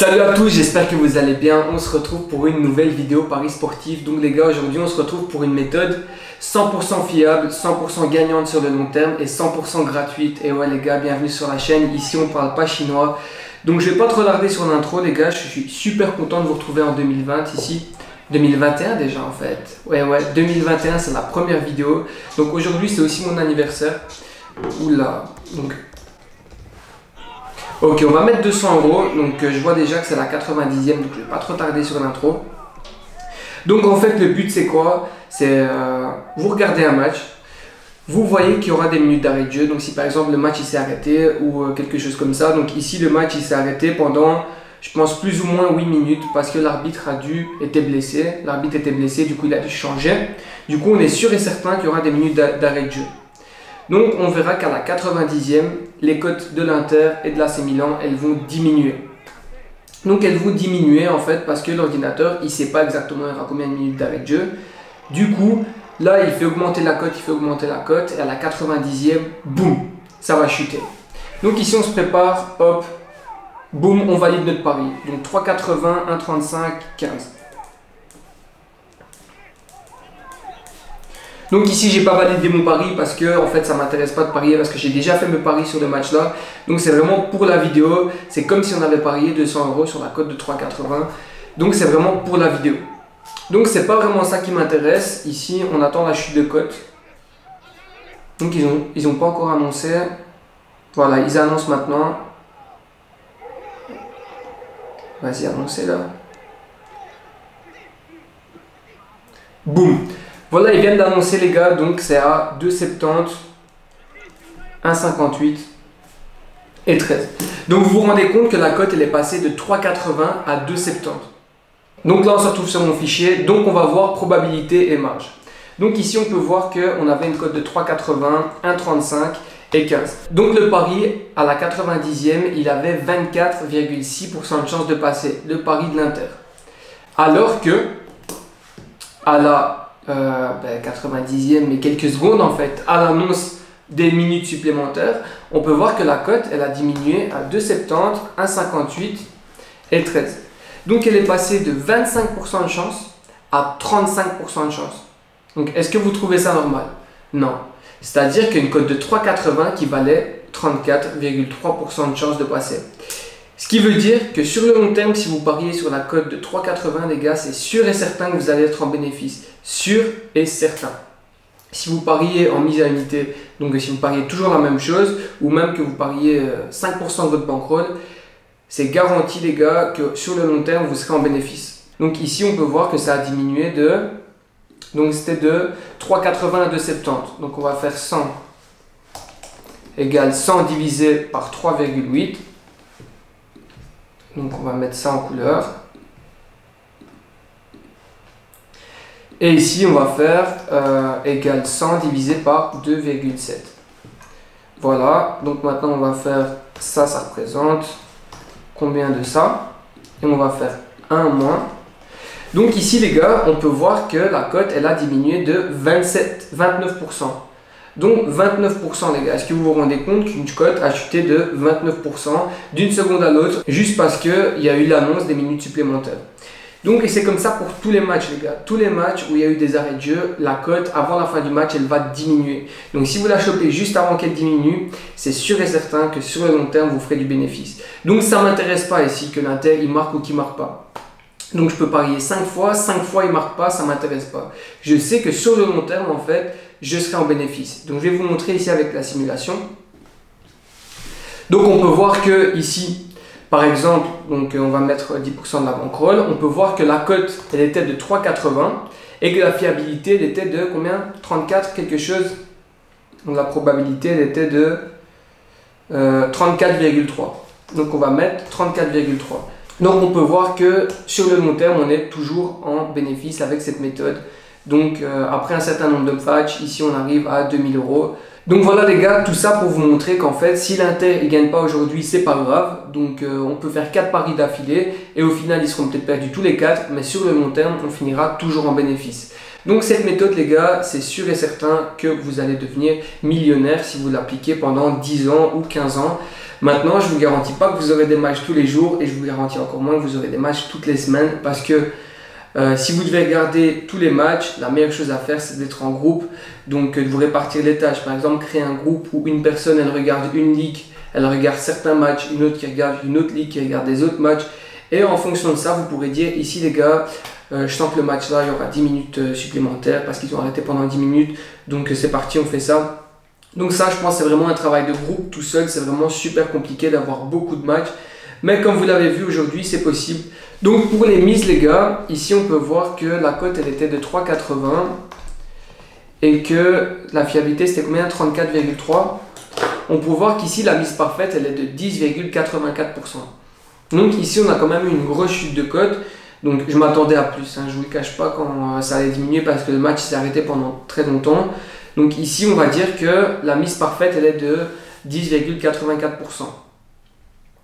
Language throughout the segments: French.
Salut à tous, j'espère que vous allez bien. On se retrouve pour une nouvelle vidéo Paris sportif. Donc les gars, aujourd'hui on se retrouve pour une méthode 100% fiable, 100% gagnante sur le long terme et 100% gratuite. Et ouais les gars, bienvenue sur la chaîne. Ici on parle pas chinois. Donc je vais pas trop tarder sur l'intro les gars. Je suis super content de vous retrouver en 2020 ici. 2021 déjà en fait. Ouais 2021 c'est la première vidéo. Donc aujourd'hui c'est aussi mon anniversaire. Oula, donc... Ok, on va mettre 200 €, donc je vois déjà que c'est la 90e, donc je ne vais pas trop tarder sur l'intro. Donc en fait le but c'est quoi? C'est vous regardez un match, vous voyez qu'il y aura des minutes d'arrêt de jeu, donc si par exemple le match il s'est arrêté ou quelque chose comme ça, donc ici le match il s'est arrêté pendant je pense plus ou moins 8 minutes parce que l'arbitre était blessé, du coup il a dû changer, du coup on est sûr et certain qu'il y aura des minutes d'arrêt de jeu. Donc on verra qu'à la 90e, les cotes de l'Inter et de l'AC Milan, elles vont diminuer. Donc elles vont diminuer en fait parce que l'ordinateur, il ne sait pas exactement il y aura combien de minutes d'arrêt de jeu. Du coup, là il fait augmenter la cote, et à la 90e, boum, ça va chuter. Donc ici on se prépare, hop, boum, on valide notre pari. Donc 3,80, 1,35, 15. Donc ici j'ai pas validé mon pari parce que en fait ça m'intéresse pas de parier parce que j'ai déjà fait mes paris sur le match là. Donc c'est vraiment pour la vidéo, c'est comme si on avait parié 200 € sur la cote de 3,80. Donc c'est vraiment pour la vidéo. Donc c'est pas vraiment ça qui m'intéresse. Ici on attend la chute de cote. Donc ils ont pas encore annoncé. Voilà, ils annoncent maintenant. Vas-y, annoncez là. Boum. Voilà, ils viennent d'annoncer les gars, donc c'est à 2,70, 1,58 et 13. Donc vous vous rendez compte que la cote elle est passée de 3,80 à 2,70. Donc là on se retrouve sur mon fichier, donc on va voir probabilité et marge. Donc ici on peut voir qu'on avait une cote de 3,80, 1,35 et 15. Donc le pari à la 90e, il avait 24,6% de chance de passer, le pari de l'Inter. Alors que à la 90e mais quelques secondes en fait à l'annonce des minutes supplémentaires, on peut voir que la cote elle a diminué à 2,70, 1,58 et 13. Donc elle est passée de 25% de chance à 35% de chance. Donc est-ce que vous trouvez ça normal? Non. C'est-à-dire qu'une cote de 3,80 qui valait 34,3% de chance de passer. Ce qui veut dire que sur le long terme, si vous pariez sur la cote de 3,80 les gars, c'est sûr et certain que vous allez être en bénéfice. Sûr et certain. Si vous pariez en mise à unité, donc si vous pariez toujours la même chose, ou même que vous pariez 5% de votre bankroll, c'est garanti les gars que sur le long terme, vous serez en bénéfice. Donc ici, on peut voir que ça a diminué de... Donc c'était de 3,80 à 2,70. Donc on va faire 100 égale 100 divisé par 3,8. Donc on va mettre ça en couleur. Et ici on va faire égale 100 divisé par 2,7. Voilà, donc maintenant on va faire ça, ça représente combien de ça? Et on va faire 1 moins. Donc ici les gars, on peut voir que la cote elle a diminué de 29%. Donc 29% les gars, est-ce que vous vous rendez compte qu'une cote a chuté de 29% d'une seconde à l'autre juste parce qu'il y a eu l'annonce des minutes supplémentaires. Donc et c'est comme ça pour tous les matchs les gars, tous les matchs où il y a eu des arrêts de jeu, la cote avant la fin du match elle va diminuer. Donc si vous la chopez juste avant qu'elle diminue, c'est sûr et certain que sur le long terme vous ferez du bénéfice. Donc ça ne m'intéresse pas ici que l'Inter il marque ou qu'il ne marque pas. Donc je peux parier 5 fois il ne marque pas, ça ne m'intéresse pas. Je sais que sur le long terme en fait, je serai en bénéfice. Donc je vais vous montrer ici avec la simulation. Donc on peut voir que ici, par exemple, donc on va mettre 10% de la bankroll, on peut voir que la cote elle était de 3,80 et que la fiabilité elle était de combien? 34 quelque chose. Donc la probabilité elle était de 34,3. Donc on va mettre 34,3. Donc on peut voir que sur le long terme, on est toujours en bénéfice avec cette méthode Donc après un certain nombre de matchs, ici on arrive à 2000 euros. Donc voilà les gars, tout ça pour vous montrer qu'en fait, si l'Inter ne gagne pas aujourd'hui, c'est pas grave. Donc on peut faire 4 paris d'affilée et au final, ils seront peut-être perdus tous les 4, mais sur le long terme, on finira toujours en bénéfice. Donc cette méthode les gars, c'est sûr et certain que vous allez devenir millionnaire si vous l'appliquez pendant 10 ans ou 15 ans. Maintenant, je ne vous garantis pas que vous aurez des matchs tous les jours et je vous garantis encore moins que vous aurez des matchs toutes les semaines parce que si vous devez regarder tous les matchs, la meilleure chose à faire c'est d'être en groupe, donc de vous répartir les tâches. Par exemple, créer un groupe où une personne elle regarde une ligue, elle regarde certains matchs, une autre qui regarde une autre ligue, qui regarde des autres matchs. Et en fonction de ça, vous pourrez dire ici les gars, je sens que le match là il y aura 10 minutes supplémentaires parce qu'ils ont arrêté pendant 10 minutes, donc c'est parti, on fait ça. Donc ça, je pense c'est vraiment un travail de groupe. Tout seul, c'est vraiment super compliqué d'avoir beaucoup de matchs. Mais comme vous l'avez vu aujourd'hui, c'est possible. Donc pour les mises les gars, ici on peut voir que la cote elle était de 3,80 et que la fiabilité c'était combien? 34,3. On peut voir qu'ici la mise parfaite elle est de 10,84%. Donc ici on a quand même une grosse chute de cote. Donc je m'attendais à plus, hein. Je ne vous le cache pas quand ça allait diminuer parce que le match s'est arrêté pendant très longtemps. Donc ici on va dire que la mise parfaite elle est de 10,84%.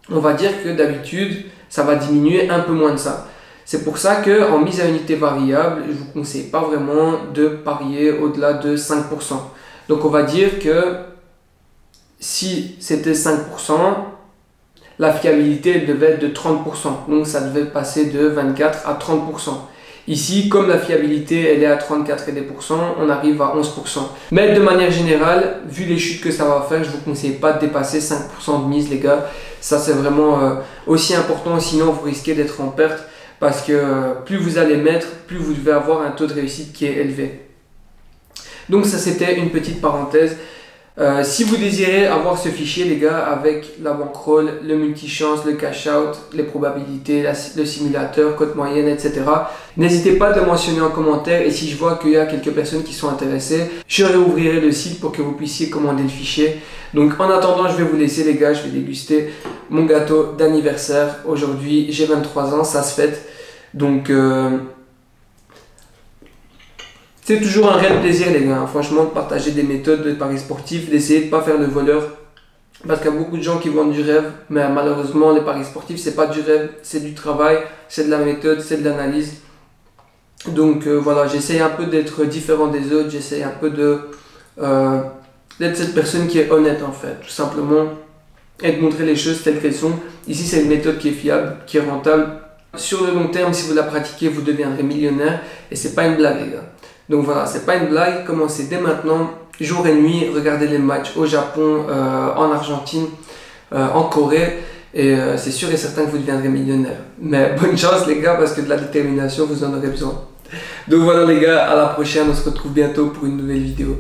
On va dire que d'habitude ça va diminuer un peu moins de ça. C'est pour ça qu'en mise à unité variable, je ne vous conseille pas vraiment de parier au-delà de 5%. Donc on va dire que si c'était 5%, la fiabilité elle devait être de 30%. Donc ça devait passer de 24 à 30%. Ici, comme la fiabilité elle est à 34 et des pourcents, on arrive à 11%. Mais de manière générale, vu les chutes que ça va faire, je ne vous conseille pas de dépasser 5% de mise les gars. Ça c'est vraiment aussi important, sinon vous risquez d'être en perte parce que plus vous allez mettre, plus vous devez avoir un taux de réussite qui est élevé. Donc ça c'était une petite parenthèse. Si vous désirez avoir ce fichier les gars avec la bankroll, le multichance, le cash out, les probabilités, le simulateur, cote moyenne, etc. N'hésitez pas à le mentionner en commentaire et si je vois qu'il y a quelques personnes qui sont intéressées, je réouvrirai le site pour que vous puissiez commander le fichier. Donc en attendant, je vais vous laisser les gars, je vais déguster mon gâteau d'anniversaire. Aujourd'hui, j'ai 23 ans, ça se fête. Donc c'est toujours un réel plaisir les gars, franchement, de partager des méthodes de paris sportifs, d'essayer de ne pas faire le voleur. Parce qu'il y a beaucoup de gens qui vendent du rêve, mais malheureusement les paris sportifs c'est pas du rêve, c'est du travail, c'est de la méthode, c'est de l'analyse. Donc voilà, j'essaye un peu d'être différent des autres, j'essaye un peu d'être cette personne qui est honnête en fait, tout simplement, et de montrer les choses telles qu'elles sont. Ici c'est une méthode qui est fiable, qui est rentable. Sur le long terme, si vous la pratiquez, vous deviendrez millionnaire et c'est pas une blague les gars. Donc voilà, c'est pas une blague, commencez dès maintenant, jour et nuit, regardez les matchs au Japon, en Argentine, en Corée, et c'est sûr et certain que vous deviendrez millionnaire. Mais bonne chance les gars, parce que de la détermination, vous en aurez besoin. Donc voilà les gars, à la prochaine, on se retrouve bientôt pour une nouvelle vidéo.